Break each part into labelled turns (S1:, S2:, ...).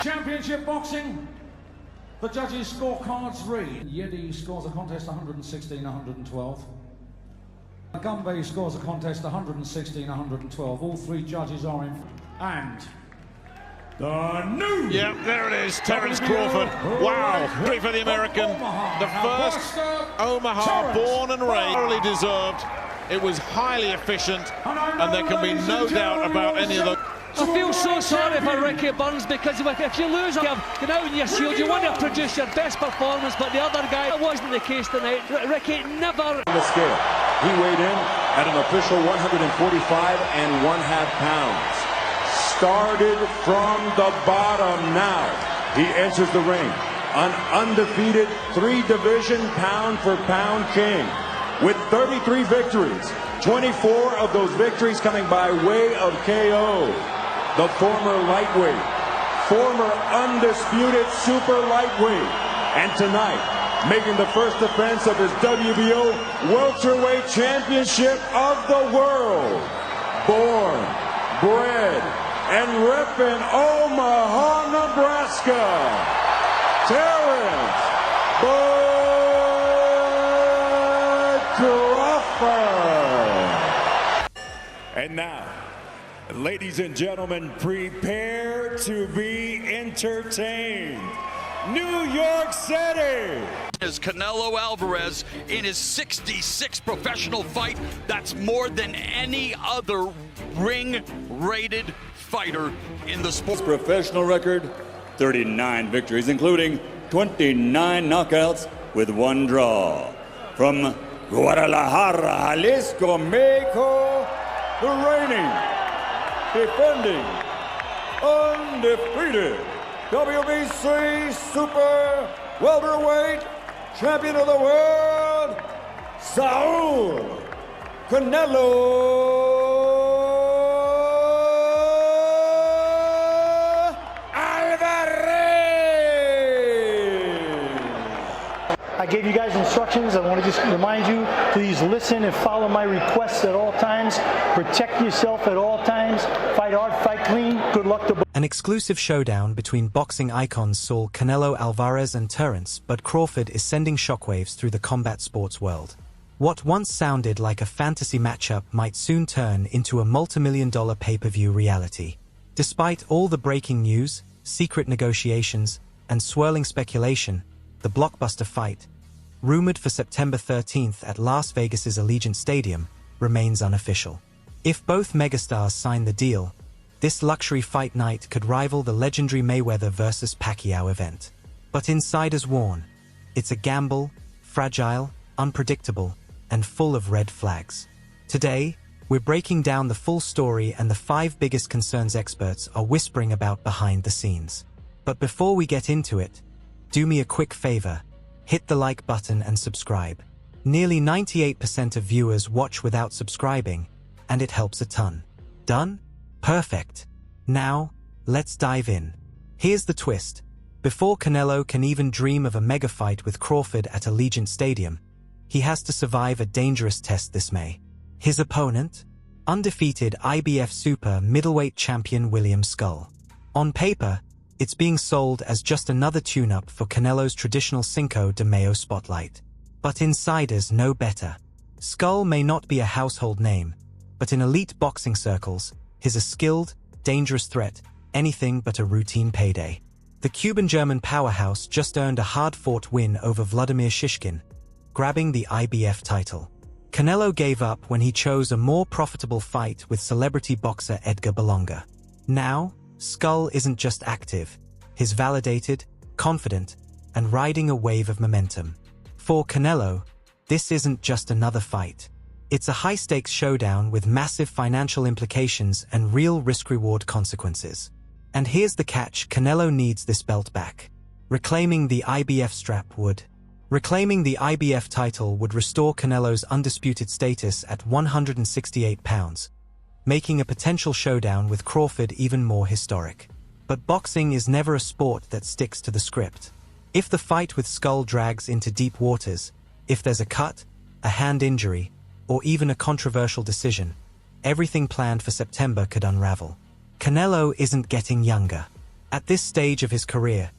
S1: Championship boxing. The judges' scorecards read: Yedi scores a contest 116-112. Gumbe scores a contest 116-112. All three judges are in. And the new...
S2: Yeah, there it is, Terence Crawford. Wow, victory for the American. The first Omaha born and raised. Thoroughly deserved. It was highly efficient, and there can be no doubt about any of the...
S3: I feel so sorry for Ricky Burns, because if you lose, you get out in your shield, you want to produce your best performance, but the other guy, that wasn't the case tonight. Ricky never...
S4: The scale. He weighed in at an official 145.5 pounds. Started from the bottom now. He enters the ring, an undefeated three-division pound-for-pound king with 33 victories, 24 of those victories coming by way of KO. The former lightweight, former undisputed super lightweight, and tonight, making the first defense of his WBO welterweight championship of the world. Born, bred, and repping Omaha, Nebraska, Terence Crawford. And now, ladies and gentlemen, prepare to be entertained. New York City.
S5: Is Canelo Alvarez in his 66th professional fight. That's more than any other ring-rated fighter in the sport.
S4: His professional record, 39 victories, including 29 knockouts with 1 draw. From Guadalajara, Jalisco, Mexico, the reigning, defending, undefeated WBC Super Welterweight Champion of the World, Saul Canelo Alvarez.
S6: I gave you guys instructions. I want to just remind you, please listen and follow my requests at all times. Protect yourself at all times. Fight hard, fight clean. Good luck to both.
S7: An exclusive showdown between boxing icons Saul Canelo Alvarez and Terence Bud Crawford is sending shockwaves through the combat sports world. What once sounded like a fantasy matchup might soon turn into a multi-million-dollar pay-per-view reality. Despite all the breaking news, secret negotiations, and swirling speculation, the blockbuster fight, rumored for September 13th at Las Vegas's Allegiant Stadium, remains unofficial. If both megastars sign the deal, this luxury fight night could rival the legendary Mayweather vs. Pacquiao event. But insiders warn, it's a gamble, fragile, unpredictable, and full of red flags. Today, we're breaking down the full story and the 5 biggest concerns experts are whispering about behind the scenes. But before we get into it, do me a quick favor, hit the like button and subscribe. Nearly 98% of viewers watch without subscribing, and it helps a ton. Done? Perfect. Now, let's dive in. Here's the twist. Before Canelo can even dream of a mega fight with Crawford at Allegiant Stadium, he has to survive a dangerous test this May. His opponent? Undefeated IBF Super Middleweight Champion William Skull. On paper, it's being sold as just another tune-up for Canelo's traditional Cinco de Mayo spotlight. But insiders know better. Skull may not be a household name, but in elite boxing circles, he's a skilled, dangerous threat, anything but a routine payday. The Cuban-German powerhouse just earned a hard-fought win over Vladimir Shishkin, grabbing the IBF title. Canelo gave up when he chose a more profitable fight with celebrity boxer Edgar Berlanga. Now, Skull isn't just active, he's validated, confident, and riding a wave of momentum. For Canelo, this isn't just another fight. It's a high-stakes showdown with massive financial implications and real risk-reward consequences. And here's the catch: Canelo needs this belt back. Reclaiming the IBF Reclaiming the IBF title would restore Canelo's undisputed status at 168 pounds, making a potential showdown with Crawford even more historic. But boxing is never a sport that sticks to the script. If the fight with Skull drags into deep waters, if there's a cut, a hand injury, or even a controversial decision, everything planned for September could unravel. Canelo isn't getting younger. At this stage of his career,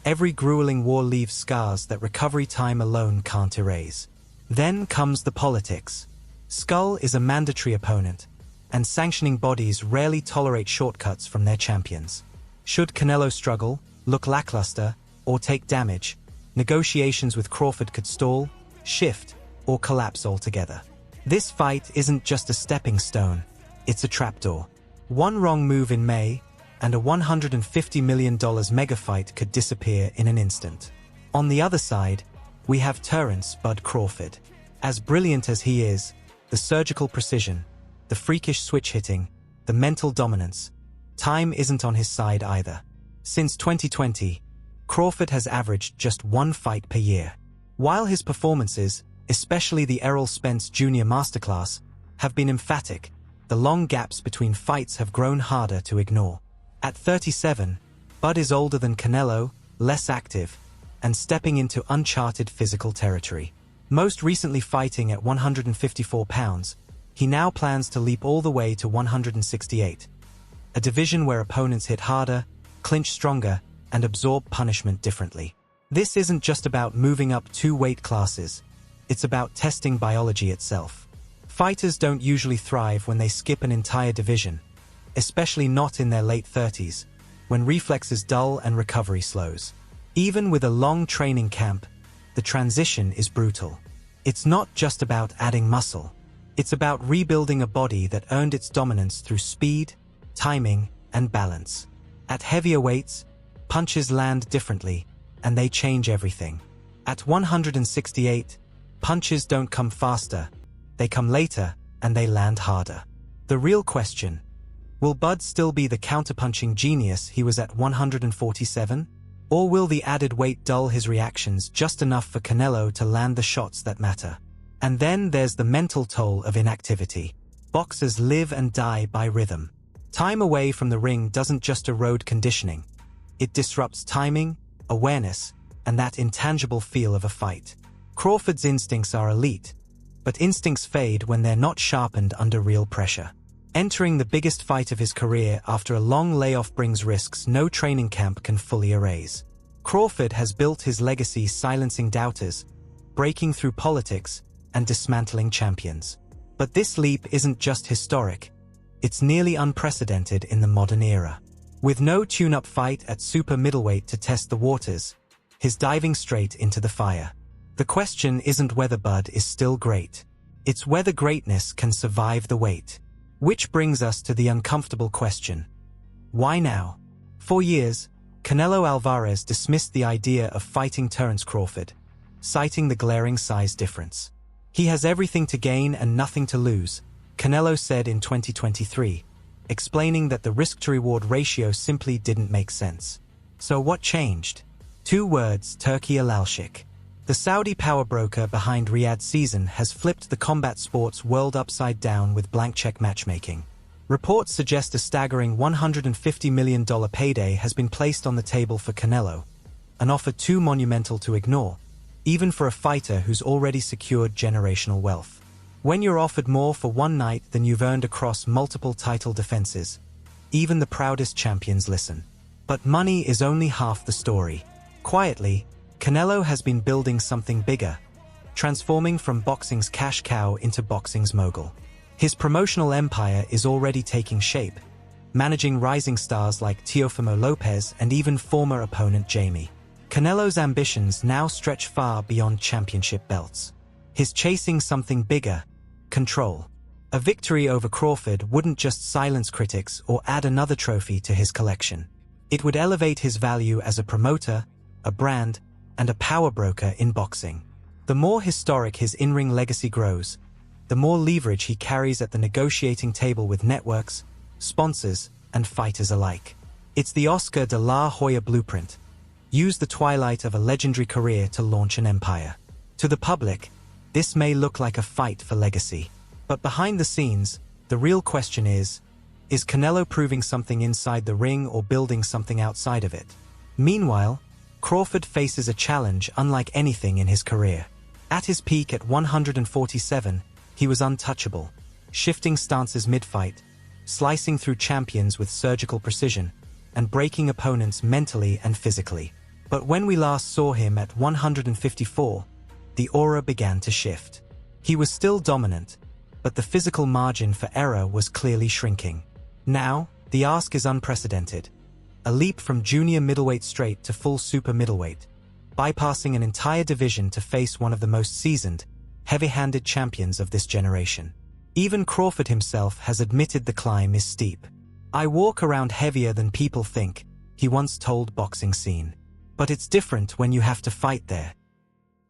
S7: every grueling war leaves scars that recovery time alone can't erase. Then comes the politics. Skull is a mandatory opponent, and sanctioning bodies rarely tolerate shortcuts from their champions. Should Canelo struggle, look lackluster, or take damage, negotiations with Crawford could stall, shift, or collapse altogether. This fight isn't just a stepping stone, it's a trapdoor. One wrong move in May, and a $150 million mega fight could disappear in an instant. On the other side, we have Terence "Bud" Crawford. As brilliant as he is, the surgical precision, the freakish switch hitting, the mental dominance, time isn't on his side either. Since 2020, Crawford has averaged just one fight per year. While his performances, especially the Errol Spence Jr. Masterclass, have been emphatic, the long gaps between fights have grown harder to ignore. At 37, Bud is older than Canelo, less active, and stepping into uncharted physical territory. Most recently fighting at 154 pounds, he now plans to leap all the way to 168, a division where opponents hit harder, clinch stronger, and absorb punishment differently. This isn't just about moving up 2 weight classes, it's about testing biology itself. Fighters don't usually thrive when they skip an entire division, especially not in their late 30s, when reflexes dull and recovery slows. Even with a long training camp, the transition is brutal. It's not just about adding muscle. It's about rebuilding a body that earned its dominance through speed, timing, and balance. At heavier weights, punches land differently, and they change everything. At 168, punches don't come faster, they come later, and they land harder. The real question: will Bud still be the counterpunching genius he was at 147? Or will the added weight dull his reactions just enough for Canelo to land the shots that matter? And then there's the mental toll of inactivity. Boxers live and die by rhythm. Time away from the ring doesn't just erode conditioning. It disrupts timing, awareness, and that intangible feel of a fight. Crawford's instincts are elite, but instincts fade when they're not sharpened under real pressure. Entering the biggest fight of his career after a long layoff brings risks no training camp can fully erase. Crawford has built his legacy silencing doubters, breaking through politics, and dismantling champions. But this leap isn't just historic, it's nearly unprecedented in the modern era. With no tune-up fight at super middleweight to test the waters, he's diving straight into the fire. The question isn't whether Bud is still great, it's whether greatness can survive the wait. Which brings us to the uncomfortable question: why now? For years, Canelo Alvarez dismissed the idea of fighting Terence Crawford, citing the glaring size difference. He has everything to gain and nothing to lose, Canelo said in 2023, explaining that the risk-to-reward ratio simply didn't make sense. So what changed? 2 words: Turki Alalshik. The Saudi power broker behind Riyadh season has flipped the combat sports world upside down with blank check matchmaking. Reports suggest a staggering $150 million payday has been placed on the table for Canelo, an offer too monumental to ignore, even for a fighter who's already secured generational wealth. When you're offered more for one night than you've earned across multiple title defenses, even the proudest champions listen. But money is only half the story. Quietly, Canelo has been building something bigger, transforming from boxing's cash cow into boxing's mogul. His promotional empire is already taking shape, managing rising stars like Teofimo Lopez and even former opponent Jamie. Canelo's ambitions now stretch far beyond championship belts. He's chasing something bigger: control. A victory over Crawford wouldn't just silence critics or add another trophy to his collection. It would elevate his value as a promoter, a brand, and a power broker in boxing. The more historic his in-ring legacy grows, the more leverage he carries at the negotiating table with networks, sponsors, and fighters alike. It's the Oscar de la Hoya blueprint. Use the twilight of a legendary career to launch an empire. To the public, this may look like a fight for legacy. But behind the scenes, the real question is Canelo proving something inside the ring or building something outside of it? Meanwhile, Crawford faces a challenge unlike anything in his career. At his peak at 147, he was untouchable, shifting stances mid-fight, slicing through champions with surgical precision, and breaking opponents mentally and physically. But when we last saw him at 154, the aura began to shift. He was still dominant, but the physical margin for error was clearly shrinking. Now, the ask is unprecedented. A leap from junior middleweight straight to full super middleweight, bypassing an entire division to face one of the most seasoned, heavy-handed champions of this generation. Even Crawford himself has admitted the climb is steep. "I walk around heavier than people think," he once told Boxing Scene. "But it's different when you have to fight there."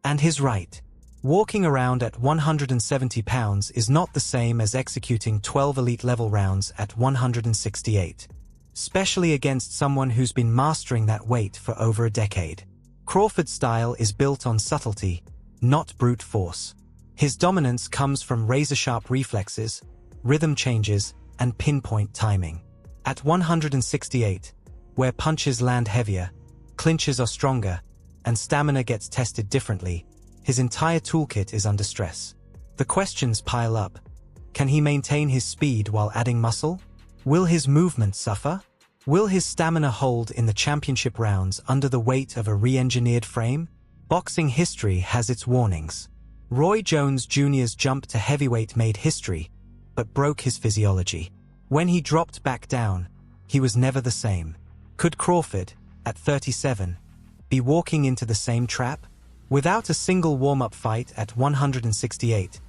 S7: And he's right. Walking around at 170 pounds is not the same as executing 12 elite-level rounds at 168. Especially against someone who's been mastering that weight for over a decade. Crawford's style is built on subtlety, not brute force. His dominance comes from razor-sharp reflexes, rhythm changes, and pinpoint timing. At 168, where punches land heavier, clinches are stronger, and stamina gets tested differently, his entire toolkit is under stress. The questions pile up. Can he maintain his speed while adding muscle? Will his movement suffer? Will his stamina hold in the championship rounds under the weight of a re-engineered frame? Boxing history has its warnings. Roy Jones Jr.'s jump to heavyweight made history, but broke his physiology. When he dropped back down, he was never the same. Could Crawford, at 37, be walking into the same trap? Without a single warm-up fight at 168,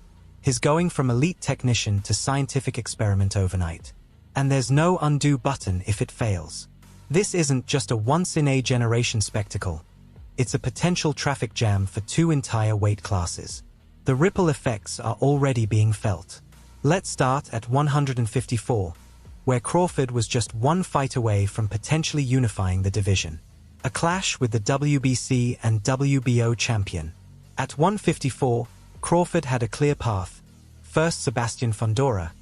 S7: he's going from elite technician to scientific experiment overnight. And there's no undo button if it fails. This isn't just a once-in-a-generation spectacle. It's a potential traffic jam for two entire weight classes. The ripple effects are already being felt. Let's start at 154, where Crawford was just one fight away from potentially unifying the division. A clash with the WBC and WBO champion. At 154, Crawford had a clear path. First Sebastian Fundora,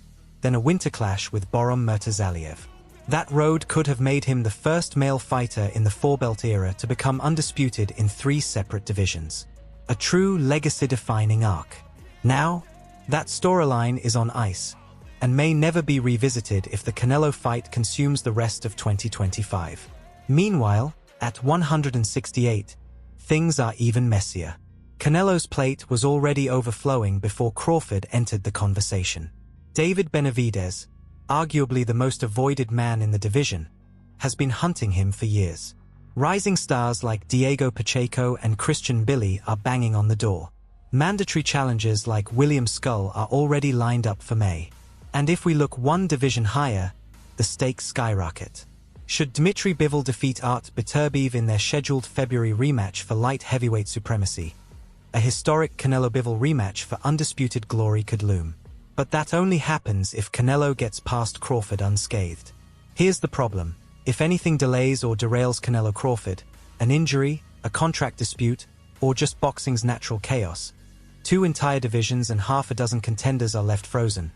S7: then a winter clash with Borom Murtazaliev. That road could have made him the first male fighter in the four-belt era to become undisputed in 3 separate divisions. A true legacy-defining arc. Now, that storyline is on ice, and may never be revisited if the Canelo fight consumes the rest of 2025. Meanwhile, at 168, things are even messier. Canelo's plate was already overflowing before Crawford entered the conversation. David Benavidez, arguably the most avoided man in the division, has been hunting him for years. Rising stars like Diego Pacheco and Christian Billy are banging on the door. Mandatory challengers like William Skull are already lined up for May. And if we look one division higher, the stakes skyrocket. Should Dmitry Bivol defeat Art Beterbiev in their scheduled February rematch for light heavyweight supremacy, a historic Canelo-Bivol rematch for undisputed glory could loom. But that only happens if Canelo gets past Crawford unscathed. Here's the problem. If anything delays or derails Canelo-Crawford, an injury, a contract dispute, or just boxing's natural chaos, 2 entire divisions and half a dozen contenders are left frozen,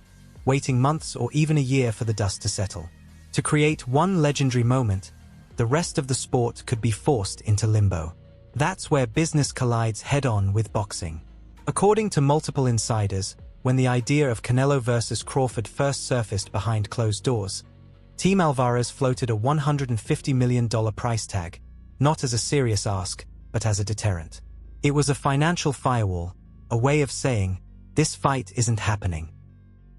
S7: waiting months or even a year for the dust to settle. To create one legendary moment, the rest of the sport could be forced into limbo. That's where business collides head-on with boxing. According to multiple insiders, when the idea of Canelo versus Crawford first surfaced behind closed doors, Team Alvarez floated a $150 million price tag, not as a serious ask, but as a deterrent. It was a financial firewall, a way of saying, this fight isn't happening.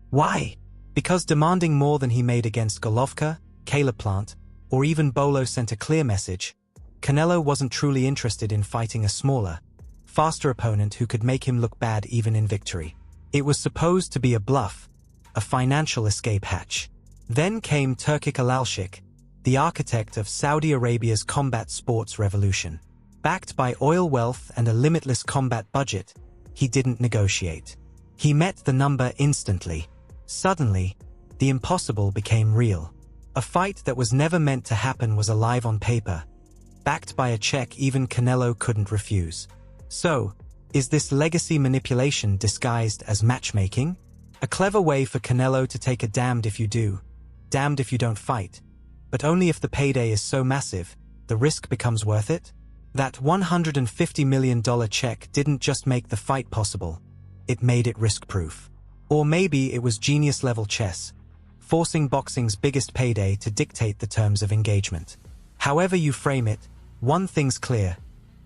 S7: Why? Because demanding more than he made against Golovkin, Caleb Plant, or even Bolo sent a clear message. Canelo wasn't truly interested in fighting a smaller, faster opponent who could make him look bad even in victory. It was supposed to be a bluff, a financial escape hatch. Then came Turkic Alalshik, the architect of Saudi Arabia's combat sports revolution. Backed by oil wealth and a limitless combat budget, he didn't negotiate. He met the number instantly. Suddenly, the impossible became real. A fight that was never meant to happen was alive on paper, backed by a check even Canelo couldn't refuse. So, is this legacy manipulation disguised as matchmaking? A clever way for Canelo to take a damned if you do, damned if you don't fight, but only if the payday is so massive, the risk becomes worth it? That $150 million check didn't just make the fight possible, it made it risk-proof. Or maybe it was genius-level chess, forcing boxing's biggest payday to dictate the terms of engagement. However you frame it, one thing's clear.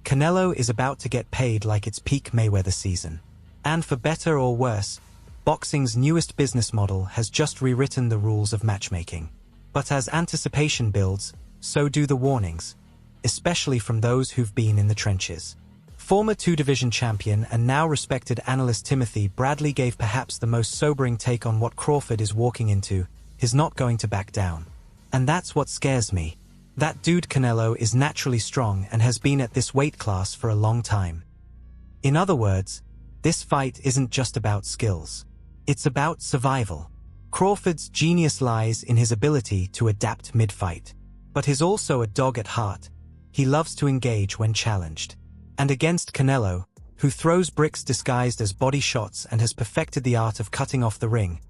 S7: Canelo is about to get paid like it's peak Mayweather season. And for better or worse, boxing's newest business model has just rewritten the rules of matchmaking. But as anticipation builds, so do the warnings, especially from those who've been in the trenches. Former two-division champion and now respected analyst Timothy Bradley gave perhaps the most sobering take on what Crawford is walking into. He's not going to back down. And that's what scares me. That dude Canelo is naturally strong and has been at this weight class for a long time. In other words, this fight isn't just about skills. It's about survival. Crawford's genius lies in his ability to adapt mid-fight. But he's also a dog at heart. He loves to engage when challenged. And against Canelo, who throws bricks disguised as body shots and has perfected the art of cutting off the ring,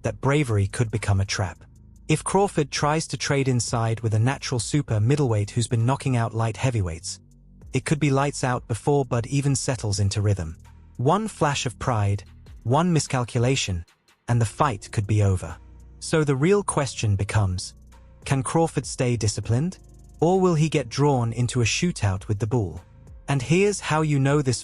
S7: that bravery could become a trap. If Crawford tries to trade inside with a natural super middleweight who's been knocking out light heavyweights, it could be lights out before Bud even settles into rhythm. One flash of pride, one miscalculation, and the fight could be over. So the real question becomes, can Crawford stay disciplined? Or will he get drawn into a shootout with the bull? And here's how you know this